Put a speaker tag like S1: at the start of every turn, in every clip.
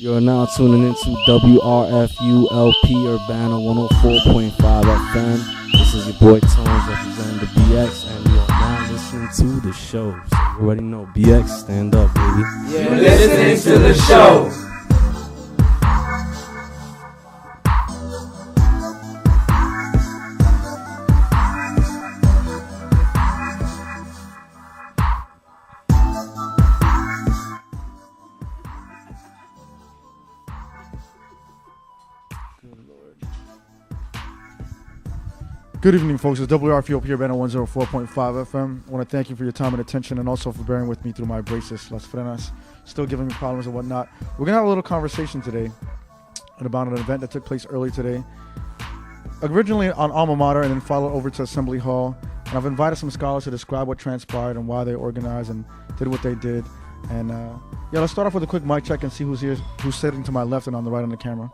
S1: You're now tuning into WRFU LP Urbana 104.5 FM. This is your boy Tones representing the BX, and you are now listening to the show. So you already know, BX, stand up, baby.
S2: You're listening to the show.
S3: Good evening, folks. It's WRFU here, Urbana 104.5 FM. I want to thank you for your time and attention, and also for bearing with me through my braces, las frenas, still giving me problems and whatnot. We're going to have a little conversation today about an event that took place early today. Originally on Alma Mater and then followed over to Assembly Hall. And I've invited some scholars to describe what transpired and why they organized and did what they did. And yeah, let's start off with a quick mic check and see who's here, who's sitting to my left and on the right on the camera.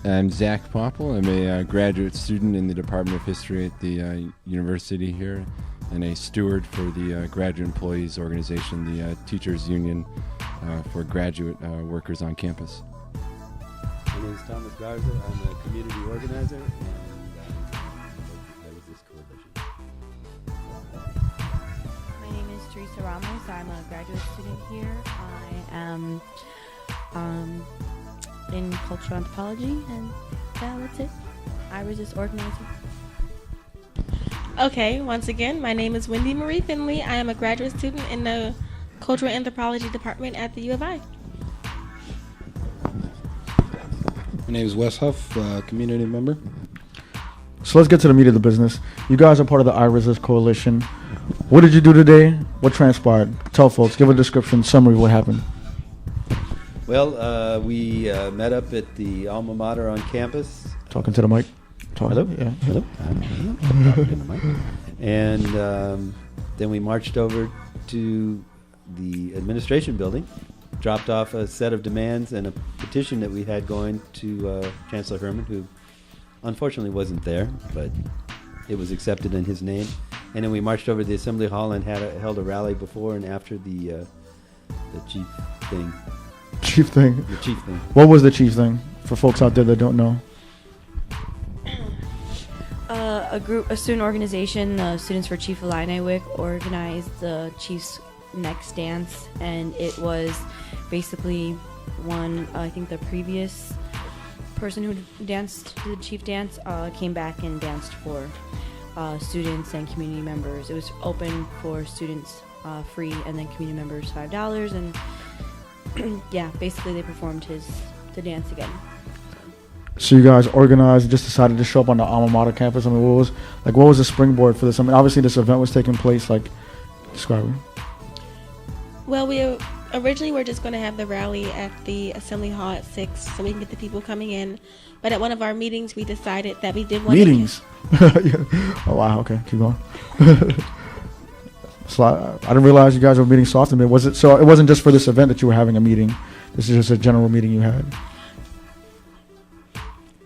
S4: I'm Zach Popple. I'm a graduate student in the Department of History at the university here and a steward for the Graduate Employees Organization, the Teachers Union for graduate workers on campus.
S5: My name is Thomas Garza. I'm a community organizer and I was this coalition.
S6: My name is Teresa Ramos. I'm a graduate student here. I am in cultural anthropology, and yeah, that's it. I was just organizing.
S7: Okay, once again, my name is Wendy Marie Finley. I am a graduate student in the cultural anthropology department at the U of I.
S8: My name is Wes Huff, community member.
S3: So let's get to the meat of the business. You guys are part of the I Resist Coalition. What did you do today? What transpired? Tell folks, give a description, summary of what happened.
S5: Well, we met up at the Alma Mater on campus.
S3: Talking to the mic.
S5: Hello?
S3: Yeah.
S5: Hello? I'm talking to the mic. And then we marched over to the administration building, dropped off a set of demands and a petition that we had going to Chancellor Herman, who unfortunately wasn't there, but it was accepted in his name. And then we marched over to the Assembly Hall and held a rally before and after the chief thing.
S3: Chief thing.
S5: The chief thing.
S3: What was the chief thing for folks out there that don't know?
S6: A student organization, Students for Chief Illini Wick, organized the Chief's next dance, and it was basically I think the previous person who danced the Chief dance came back and danced for students and community members. It was open for students free, and then community members $5, and yeah, basically they performed the dance again.
S3: So you guys organized, just decided to show up on the Alma Mater campus. I mean, what was the springboard for this? I mean, obviously this event was taking place, describe it.
S7: Well, we originally were just going to have the rally at the Assembly Hall at 6 so we can get the people coming in. But at one of our meetings, we decided that we did want
S3: meetings. Yeah. Oh wow, okay, keep going. So I didn't realize you guys were meeting so often. It wasn't just for this event that you were having a meeting. This is just a general meeting you had.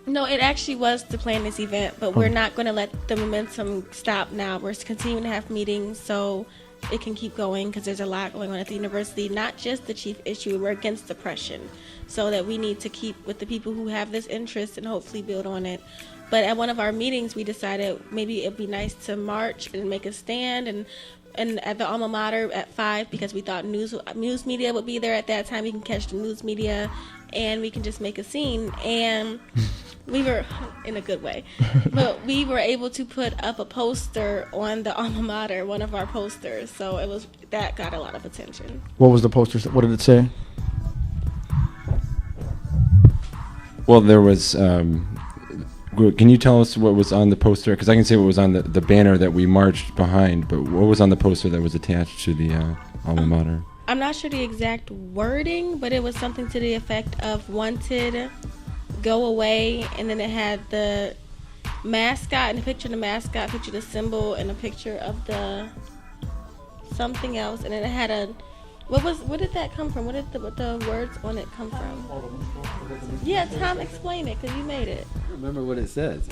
S7: No, it actually was to plan this event, but we're not going to let the momentum stop now. We're continuing to have meetings so it can keep going because there's a lot going on at the university, not just the chief issue. We're against oppression, so that we need to keep with the people who have this interest and hopefully build on it. But at one of our meetings, we decided maybe it'd be nice to march and make a stand and at the Alma Mater at 5 because we thought news media would be there at that time. We can catch the news media and we can just make a scene. And we were, in a good way, but we were able to put up a poster on the Alma Mater, one of our posters. So that got a lot of attention.
S3: What was the poster? What did it say?
S4: Well, there was... can you tell us what was on the poster? Because I can say what was on the banner that we marched behind, but what was on the poster that was attached to the Alma Mater?
S7: I'm not sure the exact wording, but it was something to the effect of wanted, go away, and then it had the mascot, and a picture of the mascot, picture of the symbol, and a picture of the something else, and then it had a... What did that come from? What did the words on it come from? Yeah, Tom, explain it, because you made it.
S5: I don't remember what it says.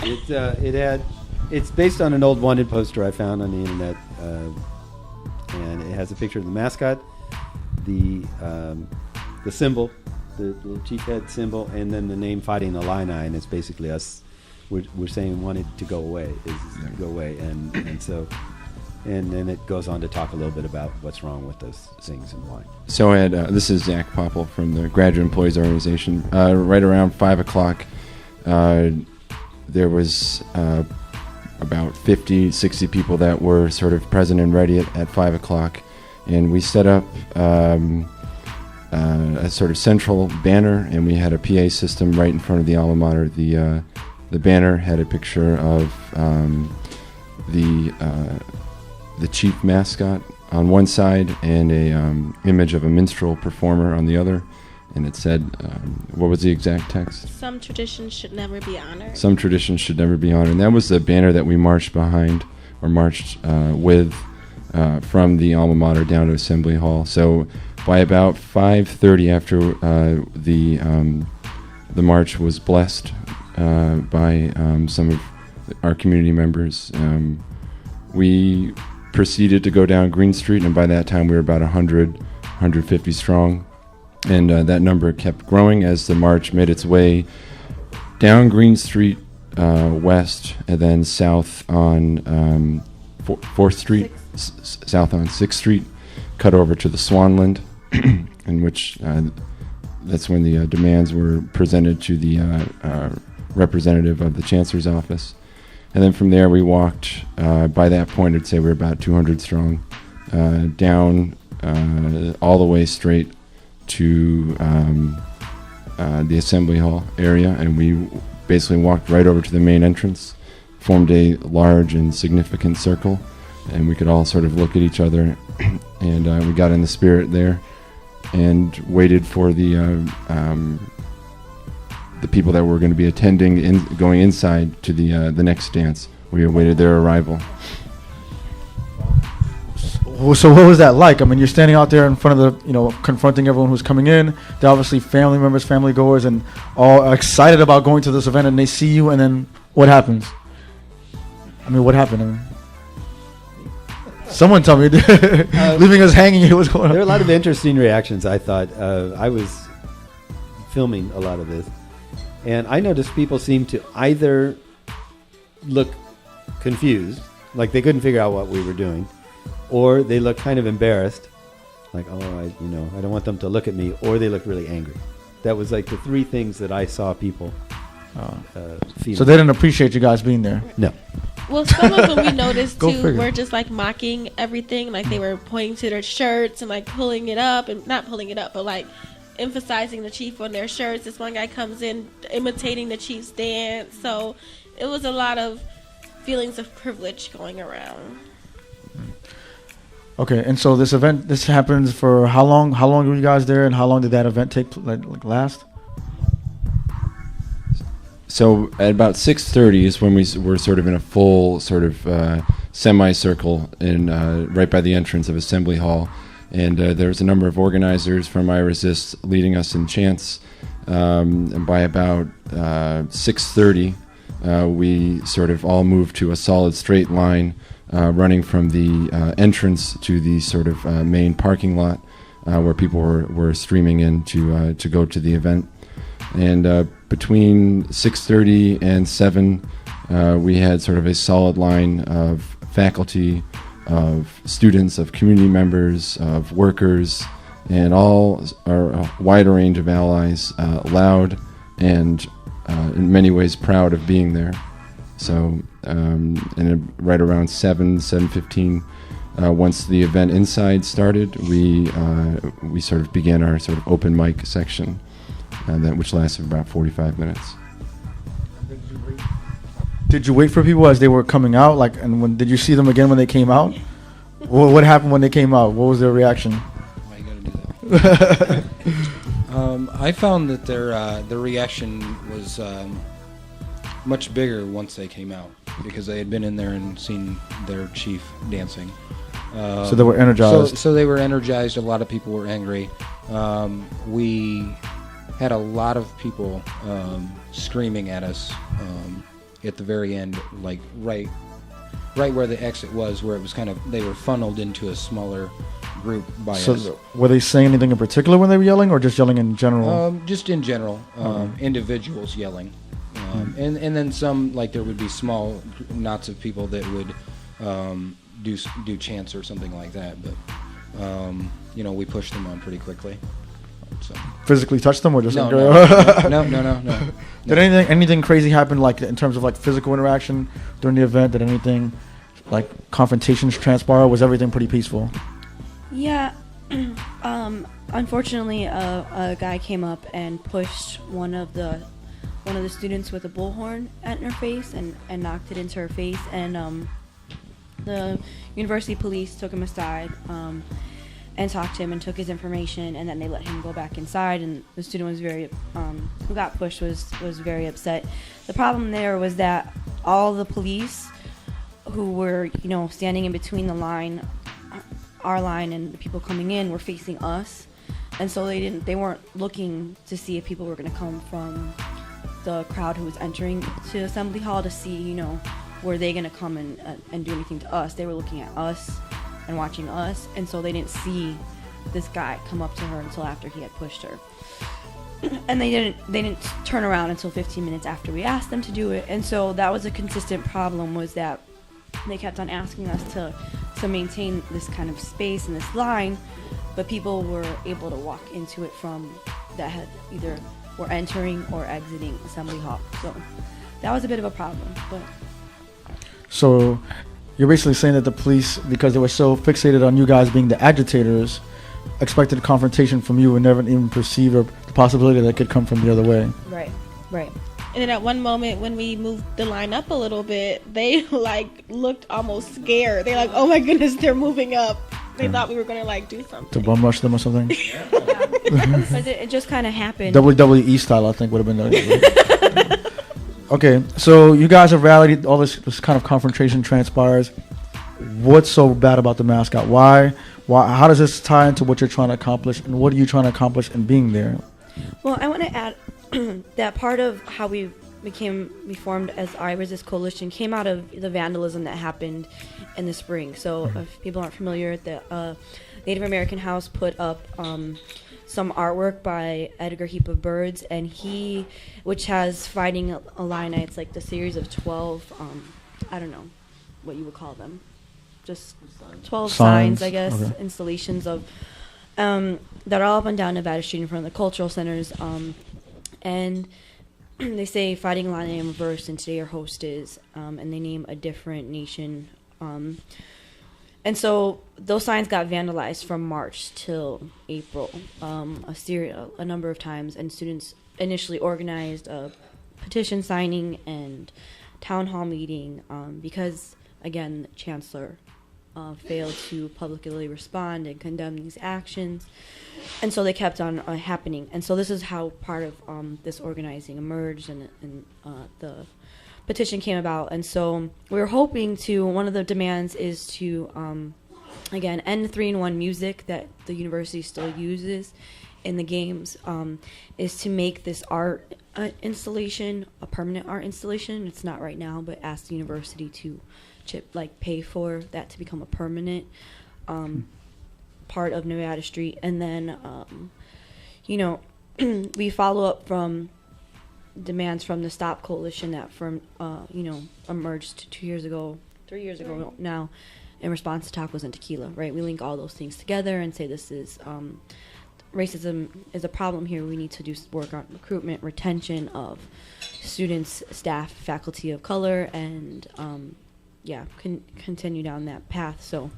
S5: It's based on an old wanted poster I found on the internet, and it has a picture of the mascot, the the symbol, the chief head symbol, and then the name Fighting Illini, and it's basically us. We're saying want it to go away, go away, and so, and then it goes on to talk a little bit about what's wrong with those things and why.
S4: So I had, this is Zach Popple from the Graduate Employees Organization. Right around 5 o'clock, there was about 50, 60 people that were sort of present and ready at 5 o'clock, and we set up a sort of central banner, and we had a PA system right in front of the alma mater. The banner had a picture of the chief mascot on one side and a image of a minstrel performer on the other, and it said, what was the exact text?
S7: Some traditions should never be honored.
S4: Some traditions should never be honored. And that was the banner that we marched behind, or marched with, from the alma mater down to Assembly Hall. So by about 5:30, after the march was blessed by some of our community members, we proceeded to go down Green Street, and by that time we were about 150 strong, and that number kept growing as the march made its way down Green Street west, and then south on 4th Street, south on 6th Street, cut over to the Swanland, in which that's when the demands were presented to the representative of the Chancellor's office. And then from there we walked, by that point I'd say we were about 200 strong, down all the way straight to the Assembly Hall area, and we basically walked right over to the main entrance, formed a large and significant circle, and we could all sort of look at each other, and we got in the spirit there and waited for the people that were going to be attending, going inside to the next dance. We awaited their arrival.
S3: So what was that like? I mean, you're standing out there in front of the, confronting everyone who's coming in. They're obviously family members, family goers, and all excited about going to this event, and they see you, and then what happens? I mean, what happened? I mean, someone tell me. Leaving us hanging here, what's going on?
S5: There were a lot of interesting reactions, I thought. I was filming a lot of this, and I noticed people seemed to either look confused, like they couldn't figure out what we were doing, or they looked kind of embarrassed, like, I don't want them to look at me, or they looked really angry. That was like the three things that I saw people feeling.
S3: So they didn't appreciate you guys being there?
S5: No.
S7: Well, some of them we noticed
S3: Go
S7: too
S3: figure.
S7: were just like mocking everything, like they were pointing to their shirts and like pulling it up, and not pulling it up, but like emphasizing the chief on their shirts. This one guy comes in imitating the chief's dance, so it was a lot of feelings of privilege going around.
S3: Okay, and so this happens for how long? How long were you guys there, and how long did that event last?
S4: So at about 6:30 is when we were sort of in a full sort of semicircle in right by the entrance of Assembly Hall, and there was a number of organizers from I Resist leading us in chants. And by about 6:30, we sort of all moved to a solid straight line, running from the entrance to the sort of main parking lot, where people were streaming in to go to the event. And between 6:30 and 7, we had sort of a solid line of faculty, of students, of community members, of workers, and all a wide range of allies, loud and in many ways proud of being there. So and right around 7:15, once the event inside started, we sort of began our sort of open mic section, which lasted about 45 minutes.
S3: Did you wait for people as they were coming out? And did you see them again when they came out? What happened when they came out? What was their reaction?
S8: Why you gotta do that? I found that their reaction was much bigger once they came out, because they had been in there and seen their chief dancing.
S3: So they were energized.
S8: So they were energized. A lot of people were angry. We had a lot of people screaming at us at the very end, like right right where the exit was, where it was kind of, they were funneled into a smaller group by us.
S3: So were they saying anything in particular when they were yelling, or just yelling in general?
S8: Just in general, individuals yelling. And then some, like there would be small knots of people that would do chants or something like that. But, we pushed them on pretty quickly. So.
S3: Physically touch them, or just
S8: no.
S3: Did anything crazy happen, like in terms of like physical interaction during the event? Did anything like confrontations transpire? Or was everything pretty peaceful?
S6: Yeah. Unfortunately, a guy came up and pushed one of the students with a bullhorn at her face and knocked it into her face. And the university police took him aside and talked to him and took his information, and then they let him go back inside. And the student was very, who got pushed was very upset. The problem there was that all the police who were, standing in between the line, our line and the people coming in, were facing us. And so they weren't looking to see if people were going to come from the crowd who was entering to Assembly Hall to see, were they going to come and do anything to us. They were looking at us and watching us, and so they didn't see this guy come up to her until after he had pushed her. And they didn't turn around until 15 minutes after we asked them to do it. And so that was a consistent problem, was that they kept on asking us to maintain this kind of space and this line, but people were able to walk into it from that had either were entering or exiting Assembly Hall. So that was a bit of a problem. But
S3: so you're basically saying that the police, because they were so fixated on you guys being the agitators, expected a confrontation from you and never even perceived the possibility that it could come from the other way.
S6: Right.
S7: And then at one moment when we moved the line up a little bit, they looked almost scared. They're like, oh my goodness, they're moving up. They thought we were going to do something.
S3: To bum rush them or something?
S6: Because it just kind of happened.
S3: WWE style, I think, would have been the Okay, so you guys have rallied, all this kind of confrontation transpires. What's so bad about the mascot? Why? How does this tie into what you're trying to accomplish, and what are you trying to accomplish in being there?
S6: Well, I want to add that part of how we formed as I Resist Coalition came out of the vandalism that happened in the spring. So if people aren't familiar, the Native American House put up some artwork by Edgar Heap of Birds, and which has Fighting Illini. It's like the series of 12, I don't know what you would call them, just 12 signs, I guess, okay. Installations of that are all up and down Nevada Street in front of the cultural centers. And they say Fighting Illini in reverse, and today our host is, and they name a different nation. And so those signs got vandalized from March till April, a number of times, and students initially organized a petition signing and town hall meeting because, again, the chancellor failed to publicly respond and condemn these actions. And so they kept on happening. And so this is how part of this organizing emerged, and the petition came about. And so we were hoping to, one of the demands is to, again, end 3-in-1 music that the university still uses in the games, is to make this art installation a permanent art installation. It's not right now, but ask the university to pay for that to become a permanent part of Nevada Street. And then, we follow up from demands from the Stop Coalition that emerged 3 years ago now, in response to tacos and tequila, right? We link all those things together and say this is racism is a problem here. We need to do work on recruitment, retention of students, staff, faculty of color, and continue down that path. So,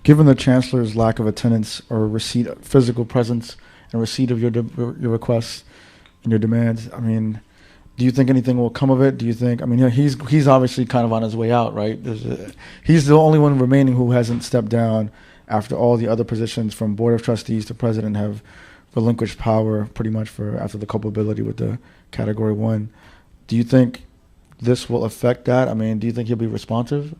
S3: given the chancellor's lack of attendance or physical presence and receipt of your requests and your demands, I mean, do you think anything will come of it? Do you think? I mean, he's obviously kind of on his way out, right? He's the only one remaining who hasn't stepped down after all the other positions from board of trustees to president have relinquished power pretty much after the culpability with the Category 1. Do you think this will affect that? I mean, do you think he'll be responsive?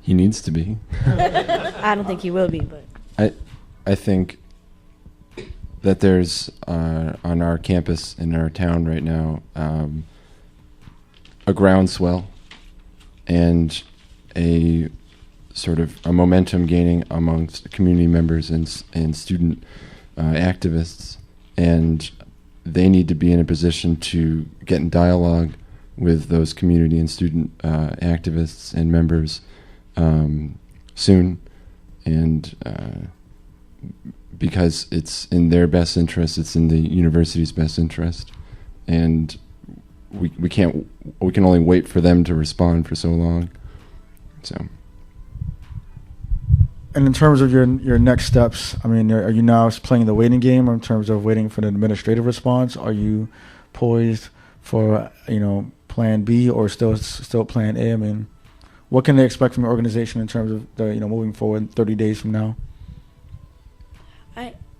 S4: He needs to be.
S6: I don't think he will be, but
S4: I think that there's on our campus in our town right now a groundswell and a sort of a momentum gaining amongst community members and student activists, and they need to be in a position to get in dialogue with those community and student activists and members soon, and because it's in their best interest, it's in the university's best interest, and we can only wait for them to respond for so long. So.
S3: And in terms of your next steps, I mean, are you now playing the waiting game in terms of waiting for an administrative response? Are you poised for plan B or still plan A? I mean, what can they expect from your organization in terms of the moving forward 30 days from now?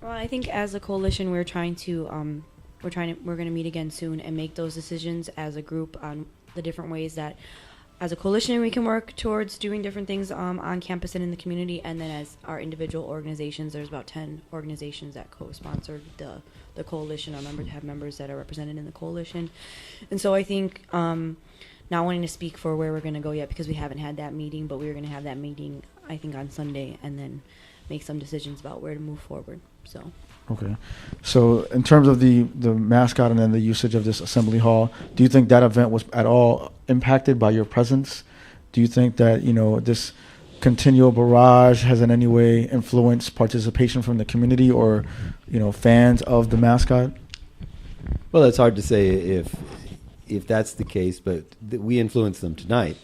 S6: I think as a coalition, we're going to meet again soon and make those decisions as a group on the different ways that as a coalition we can work towards doing different things on campus and in the community, and then as our individual organizations, there's about 10 organizations that co-sponsored the coalition. Our members have members that are represented in the coalition, and so I think not wanting to speak for where we're going to go yet because we haven't had that meeting, but we're going to have that meeting I think on Sunday and then make some decisions about where to move forward. So.
S3: Okay. So in terms of the mascot and then the usage of this assembly hall, do you think that event was at all impacted by your presence? Do you think that, this continual barrage has in any way influenced participation from the community or, fans of the mascot?
S5: Well, it's hard to say if that's the case, but we influenced them tonight.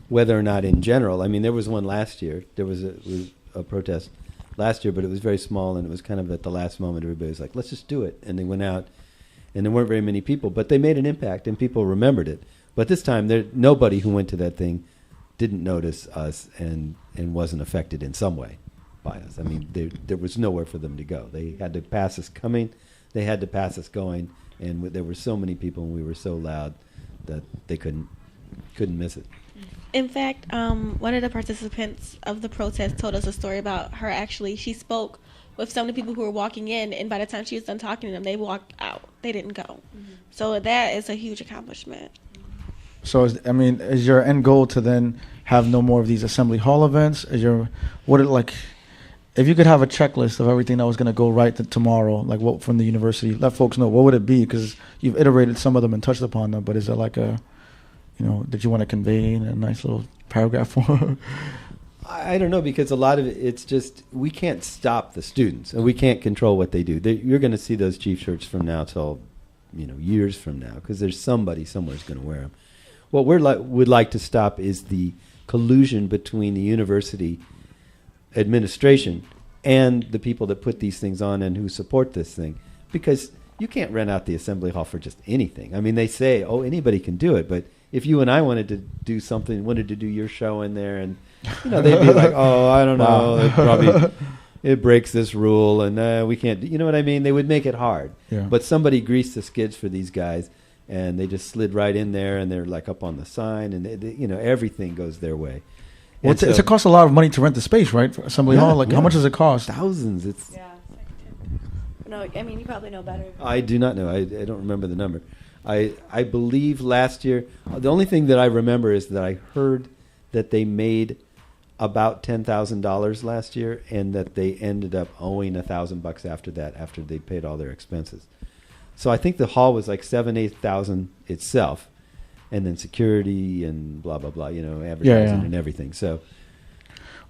S5: Whether or not in general. I mean, there was one last year. There was a protest last year, but it was very small, and it was kind of at the last moment. Everybody was like, let's just do it. And they went out, and there weren't very many people, but they made an impact, and people remembered it. But this time, nobody who went to that thing didn't notice us and wasn't affected in some way by us. I mean, there was nowhere for them to go. They had to pass us coming. They had to pass us going, and there were so many people, and we were so loud that they couldn't miss it.
S7: In fact, one of the participants of the protest told us a story about her. Actually, she spoke with some of the people who were walking in, and by the time she was done talking to them, they walked out. They didn't go. Mm-hmm. So that is a huge accomplishment.
S3: So, is your end goal to then have no more of these assembly hall events? If you could have a checklist of everything that was going to go right tomorrow, like what from the university, let folks know, what would it be? Because you've iterated some of them and touched upon them, but is it like that you want to convey in a nice little paragraph form?
S5: I don't know, because a lot of it's just, we can't stop the students, and we can't control what they do. You're going to see those chief shirts from now till, years from now, because there's somebody somewhere's going to wear them. What would like to stop is the collusion between the university administration and the people that put these things on and who support this thing, because you can't rent out the assembly hall for just anything. I mean, they say, anybody can do it, but if you and I wanted to do something, wanted to do your show in there, and they'd be like, I don't know, it breaks this rule, and we can't. You know what I mean? They would make it hard. Yeah. But somebody greased the skids for these guys, and they just slid right in there, and they're like up on the sign, and everything goes their way.
S3: Well, it costs a lot of money to rent the space, right? For assembly hall, how much does it cost?
S5: Thousands.
S6: No, you probably know better.
S5: I do not know. I don't remember the number. I believe last year, the only thing that I remember is that I heard that they made about $10,000 last year, and that they ended up owing $1,000 after that, after they paid all their expenses. So I think the hall was like $8,000 itself, and then security and blah blah blah, advertising and everything. So.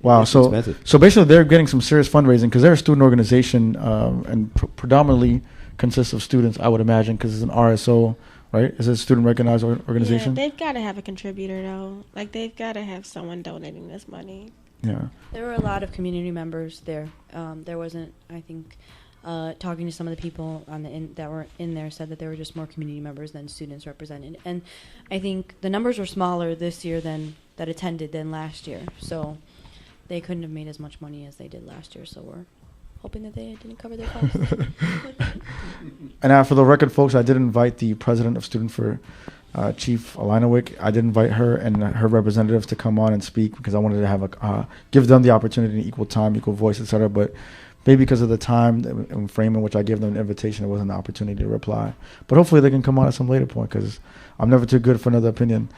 S3: Wow, so basically they're getting some serious fundraising because they're a student organization and predominantly consists of students, I would imagine, because it's an RSO, right? Is it a student recognized organization?
S7: Yeah, they've got to have a contributor, though. Like, they've got to have someone donating this money.
S3: Yeah.
S6: There were a lot of community members there. There wasn't, I think, talking to some of the people that were in there said that there were just more community members than students represented. And I think the numbers were smaller this year that attended than last year. So they couldn't have made as much money as they did last year. So we're hoping that they didn't cover their costs.
S3: And for the record, folks, I did invite the president of Student for Chief Alinawick. I did invite her and her representatives to come on and speak because I wanted to have give them the opportunity, equal time, equal voice, etc. But maybe because of the time and frame in which I gave them an invitation, it wasn't an opportunity to reply. But hopefully they can come on at some later point, because I'm never too good for another opinion.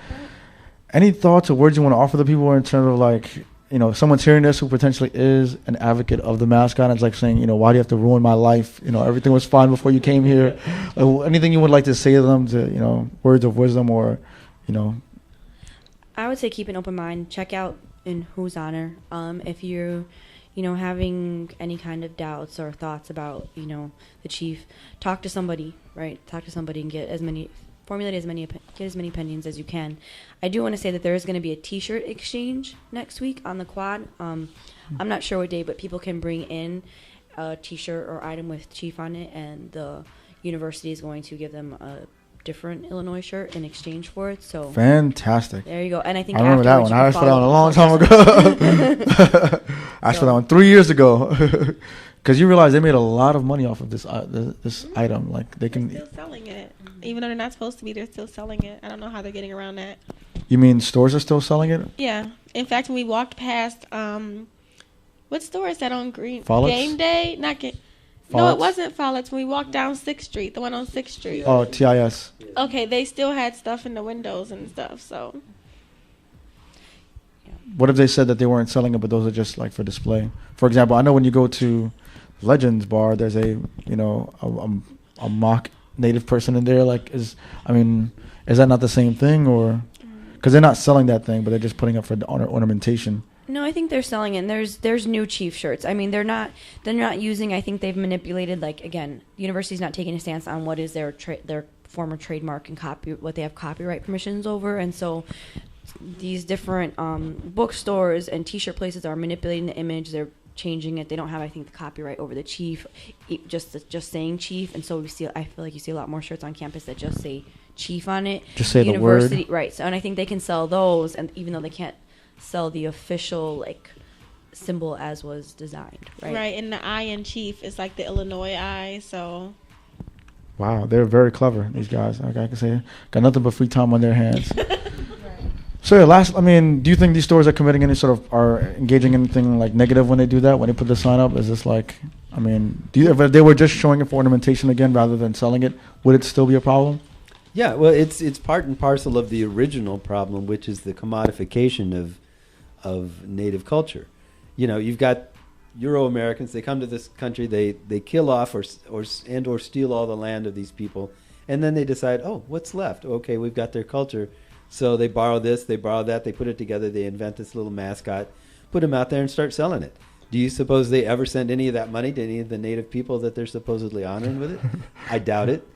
S3: Any thoughts or words you want to offer the people in terms of, like, you know, someone's hearing this who potentially is an advocate of the mascot, and it's like saying, you know, why do you have to ruin my life? You know, everything was fine before you came here. Anything you would like to say to them, to, you know, words of wisdom, or, you know?
S6: I would say keep an open mind. Check out in whose honor. If you're, you know, having any kind of doubts or thoughts about, you know, the chief, talk to somebody, right? Talk to somebody and get as many opinions as you can. I do want to say that there is going to be a T-shirt exchange next week on the quad. I'm not sure what day, but people can bring in a T-shirt or item with chief on it, and the university is going to give them a different Illinois shirt in exchange for it. So
S3: fantastic.
S6: There you go. And I think
S3: I remember that one. I asked for that one a long time ago. I asked for that one 3 years ago. Because you realize they made a lot of money off of this this item. Like, they're
S7: still selling it. Even though they're not supposed to be, they're still selling it. I don't know how they're getting around that.
S3: You mean stores are still selling it?
S7: Yeah. In fact, when we walked past, what store is that on Green?
S3: Follett's?
S7: Game Day? Not Game. No, it wasn't Follett's. When we walked down 6th Street, the one on 6th Street.
S3: Oh, TIS.
S7: Okay, they still had stuff in the windows and stuff, so.
S3: What if they said that they weren't selling it, but those are just like for display? For example, I know when you go to Legends Bar, there's a, you know, a mock native person in there. Like, is that not the same thing, or because they're not selling that thing, but they're just putting up for ornamentation?
S6: No, I think they're selling it. And there's new chief shirts. I mean, they're not using. I think they've manipulated. Like, again, the university's not taking a stance on what is their former trademark and what they have copyright permissions over, and so these different bookstores and T-shirt places are manipulating the image. They're changing it. They don't have, I think, the copyright over the chief, just saying chief, and so I feel like you see a lot more shirts on campus that just say chief on it.
S3: Just say the word.
S6: Right. So, and I think they can sell those, and even though they can't sell the official, like, symbol as was designed, right?
S7: Right, and the I in chief is like the Illinois I, so.
S3: Wow, they're very clever, these guys. Like I can say, got nothing but free time on their hands. So do you think these stores are committing any sort of, are engaging in anything like negative when they do that, when they put the sign up? Is this like, if they were just showing it for ornamentation again rather than selling it, would it still be a problem?
S5: Yeah, well, it's part and parcel of the original problem, which is the commodification of native culture. You know, you've got Euro-Americans, they come to this country, they kill off or steal all the land of these people, and then they decide, oh, what's left? Okay, we've got their culture. So they borrow this, they borrow that, they put it together, they invent this little mascot, put them out there and start selling it. Do you suppose they ever send any of that money to any of the native people that they're supposedly honoring with it? I doubt it.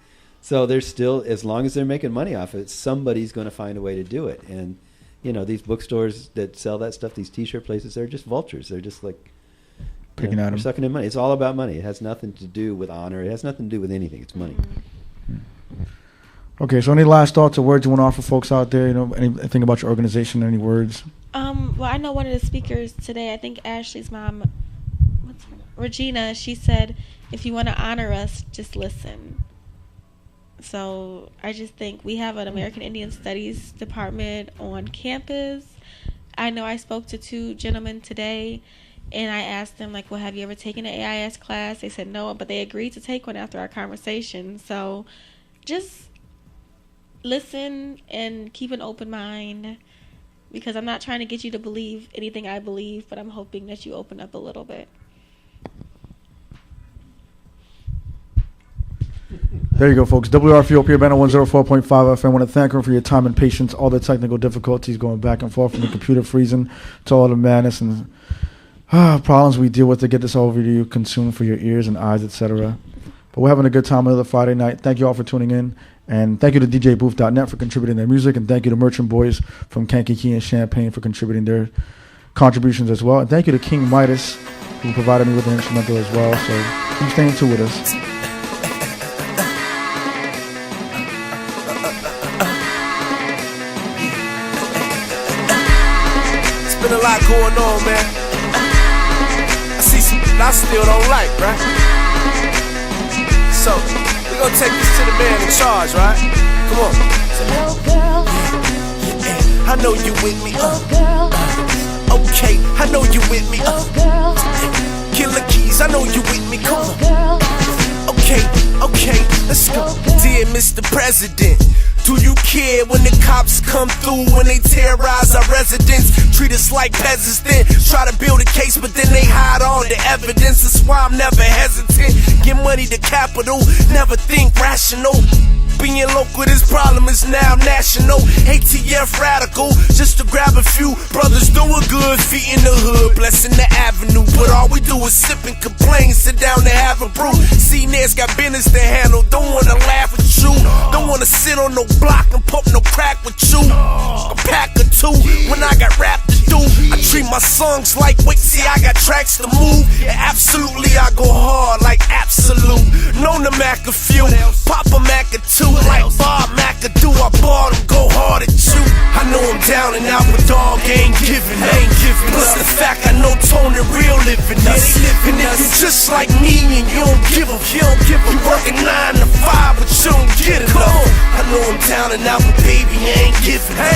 S5: So they're still, as long as they're making money off it, somebody's going to find a way to do it. And, you know, these bookstores that sell that stuff, these T-shirt places, they're just vultures. They're just like,
S3: picking at them.
S5: They're sucking in money. It's all about money. It has nothing to do with honor. It has nothing to do with anything. It's money.
S3: Okay, so any last thoughts or words you want to offer folks out there? You know, anything about your organization? Any words?
S7: Well, I know one of the speakers today, I think Ashley's mom, Regina, she said, if you want to honor us, just listen. So I just think we have an American Indian Studies department on campus. I know I spoke to 2 gentlemen today, and I asked them, like, well, have you ever taken an AIS class? They said no, but they agreed to take one after our conversation. So just listen and keep an open mind, because I'm not trying to get you to believe anything I believe, but I'm hoping that you open up a little bit.
S3: There you go, folks. WRFU up here, Urbana 104.5 FM. I want to thank her for your time and patience, all the technical difficulties going back and forth from the computer freezing to all the madness and problems we deal with to get this over to you, consumed for your ears and eyes, etc. But we're having a good time another Friday night. Thank you all for tuning in. And thank you to DJBooth.net for contributing their music. And thank you to Merchant Boys from Kankakee and Champaign for contributing their contributions as well. And thank you to King Midas, who provided me with an instrumental as well. So keep staying tuned with us.
S2: It's been a lot going on, man. I see some I still don't like, right? So we're gonna take this to the man in charge, right? Come on.
S9: Oh girl,
S2: I know you with me.
S9: oh girl,
S2: Okay, I know you with me.
S9: oh girl,
S2: Give killer keys. I know you with me, come on. Okay, let's go. Dear Mr. President, do you care when the cops come through, when they terrorize our residents, treat us like peasants, then try to build a case, but then they hide all the evidence. That's why I'm never hesitant. Get money to capital, never think rational. Being local, this problem is now national. ATF radical, just to grab a few brothers doing good, feet in the hood, blessing the avenue. But all we do is sip and complain, sit down and have a brew. Seniors got business to handle, don't wanna laugh with you, don't wanna sit on no block and pump no crack with you. A pack or two when I got rap to do. I treat my songs like wait, see I got tracks to move. And absolutely I go hard like absolute. Known to Mac a few, pop a Mac or two. Like Bob McAdoo, I bought him, go hard at you. I know I'm down and out, but dog ain't giving up. Plus the fact I know Tone and Real living us. And if you just like me and you don't give a you working 9 to 5, but you don't get enough. I know I'm down and out, but baby, I ain't giving up.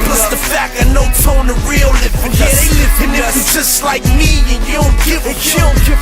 S2: Plus the fact I know Tone and Real living us. And if you just like me and you don't give a you